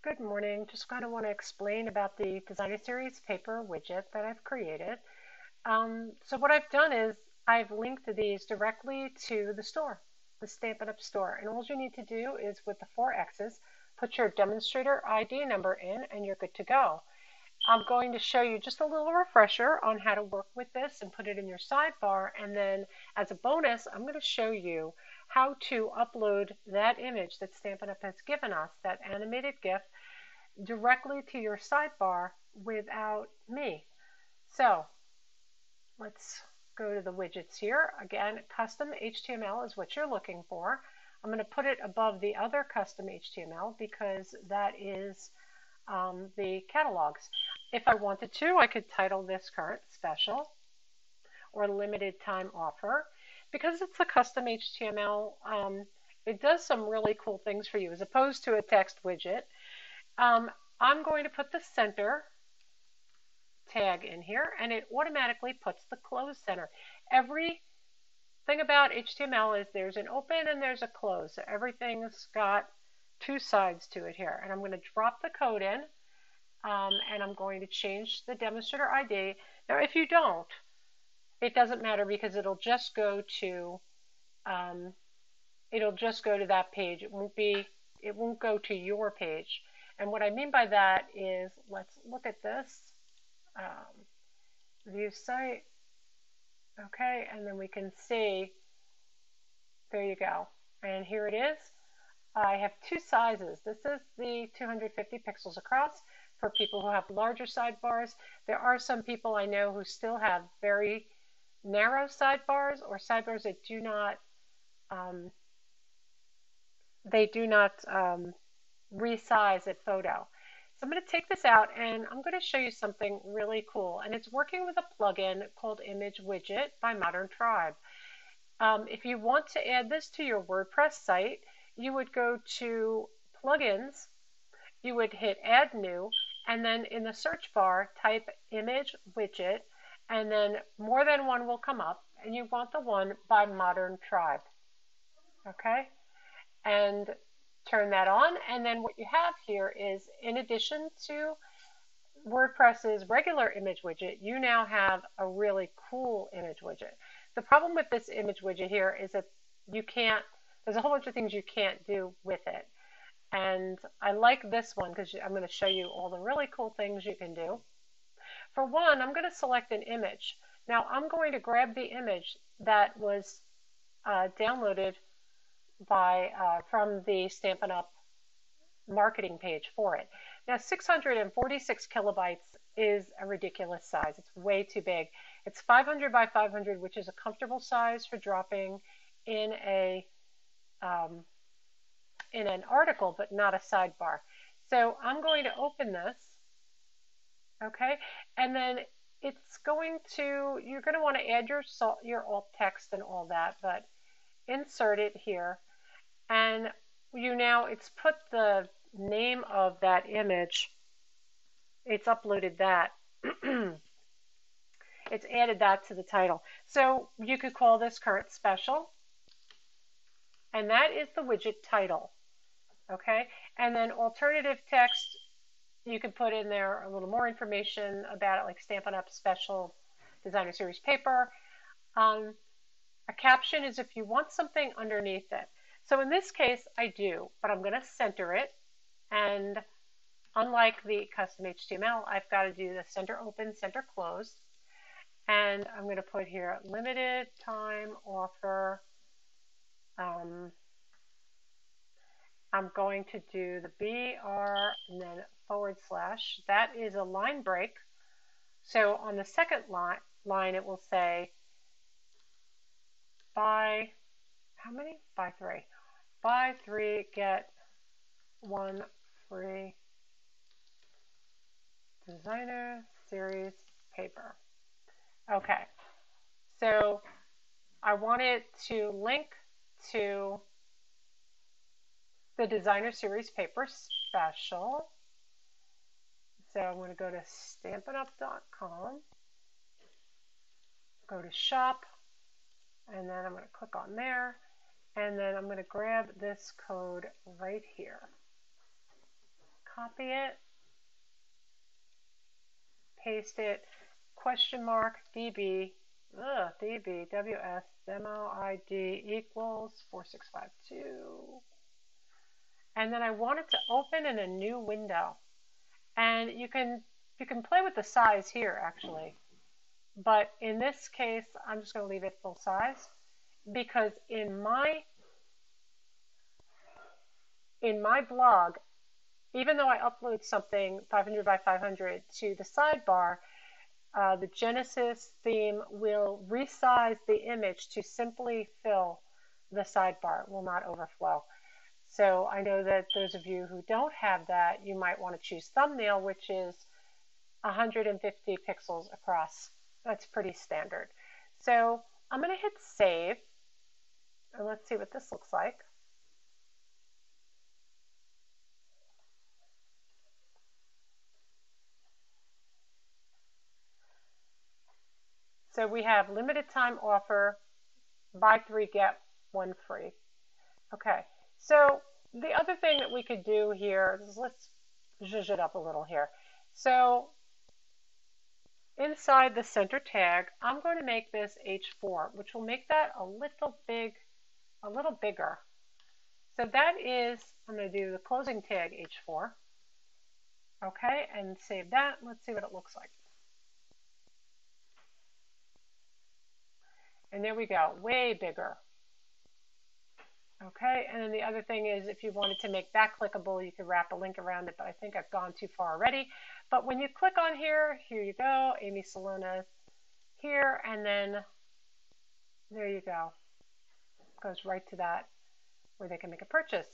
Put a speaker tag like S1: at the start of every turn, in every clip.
S1: Good morning. Just kind of want to explain about the Designer Series paper widget that I've created. So what I've done is I've linked these directly to the store, the Stampin' Up store. And all you need to do is with the 4X's, put your demonstrator ID number in and you're good to go. I'm going to show you just a little refresher on how to work with this and put it in your sidebar. And then as a bonus, I'm going to show you how to upload that image that Stampin' Up has given us, that animated GIF, directly to your sidebar without me. So let's go to the widgets here. Again, custom HTML is what you're looking for. I'm going to put it above the other custom HTML because that is the catalogs. If I wanted to, I could title this current special or limited time offer. Because it's a custom HTML, it does some really cool things for you as opposed to a text widget. I'm going to put the center tag in here and it automatically puts the close center. Every thing about HTML is there's an open and there's a close. So everything's got two sides to it here. And I'm going to drop the code in and I'm going to change the demonstrator ID. Now if you don't, it doesn't matter because it'll just go to that page. It won't go to your page. And what I mean by that is, let's look at this. View site. Okay, and then we can see, there you go. And here it is. I have two sizes. This is the 250 pixels across for people who have larger sidebars. There are some people I know who still have very narrow sidebars or sidebars that do not resize at photo. So I'm going to take this out and I'm going to show you something really cool. And it's working with a plugin called Image Widget by Modern Tribe. If you want to add this to your WordPress site, you would go to Plugins, you would hit Add New, and then in the search bar type Image Widget, and then more than one will come up, and you want the one by Modern Tribe. Okay? And turn that on, and then what you have here is, in addition to WordPress's regular image widget, you now have a really cool image widget. The problem with this image widget here is that there's a whole bunch of things you can't do with it. And I like this one because I'm going to show you all the really cool things you can do. For one, I'm going to select an image. Now I'm going to grab the image that was downloaded from the Stampin' Up marketing page for it. Now 646 kilobytes is a ridiculous size. It's way too big. It's 500 by 500, which is a comfortable size for dropping in an article, but not a sidebar. So I'm going to open this, okay, and then you're going to want to add your alt text and all that, but insert it here. And it's put the name of that image, it's uploaded that, it's added that to the title. So you could call this current special, and that is the widget title, okay? And then alternative text, you can put in there a little more information about it, like Stampin' Up Special Designer Series paper. A caption is if you want something underneath it. So in this case, I do, but I'm going to center it. And unlike the custom HTML, I've got to do the center open, center close. And I'm going to put here limited time offer. I'm going to do the BR and then / That is a line break. So on the second line, it will say buy, how many? Buy 3. Buy 3, get 1 free Designer Series paper. Okay, so I want it to link to the Designer Series paper special. So I'm going to go to stampinup.com, go to shop, and then I'm going to click on there. And then I'm going to grab this code right here. copy it, paste it, question mark db, db ws demo id equals 4652. And then I want it to open in a new window. And you can play with the size here actually. But in this case, I'm just going to leave it full size because in my blog, even though I upload something 500 by 500 to the sidebar, the Genesis theme will resize the image to simply fill the sidebar. It will not overflow. So I know that those of you who don't have that, you might want to choose thumbnail, which is 150 pixels across. That's pretty standard. So I'm going to hit save, and let's see what this looks like. So we have limited time offer, buy 3 get 1 free. Okay, so the other thing that we could do here is let's zhuzh it up a little here. So inside the center tag, I'm going to make this H4, which will make that a little bigger. So that is, I'm going to do the closing tag H4. Okay, and save that. Let's see what it looks like. And there we go, way bigger. Okay, and then the other thing is if you wanted to make that clickable, you could wrap a link around it, but I think I've gone too far already. But when you click on here, here you go, Amy Salona here, and then there you go. It goes right to that where they can make a purchase.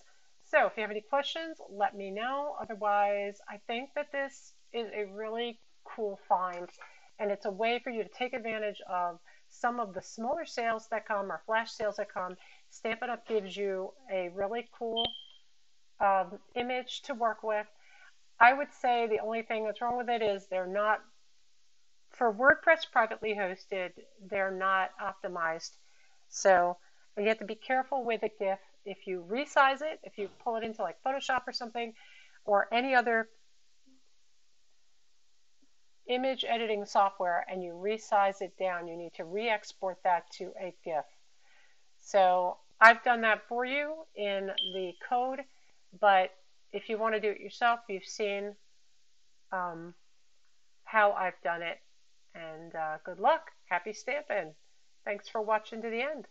S1: So if you have any questions, let me know. Otherwise, I think that this is a really cool find, and it's a way for you to take advantage of some of the smaller sales that come or flash sales that come. Stampin' Up! Gives you a really cool image to work with. I would say the only thing that's wrong with it is they're not, for WordPress privately hosted, they're not optimized. So you have to be careful with a GIF. If you resize it, if you pull it into like Photoshop or something, or any other image editing software, and you resize it down, you need to re-export that to a GIF. So I've done that for you in the code, but if you want to do it yourself, you've seen how I've done it. And good luck. Happy stamping. Thanks for watching to the end.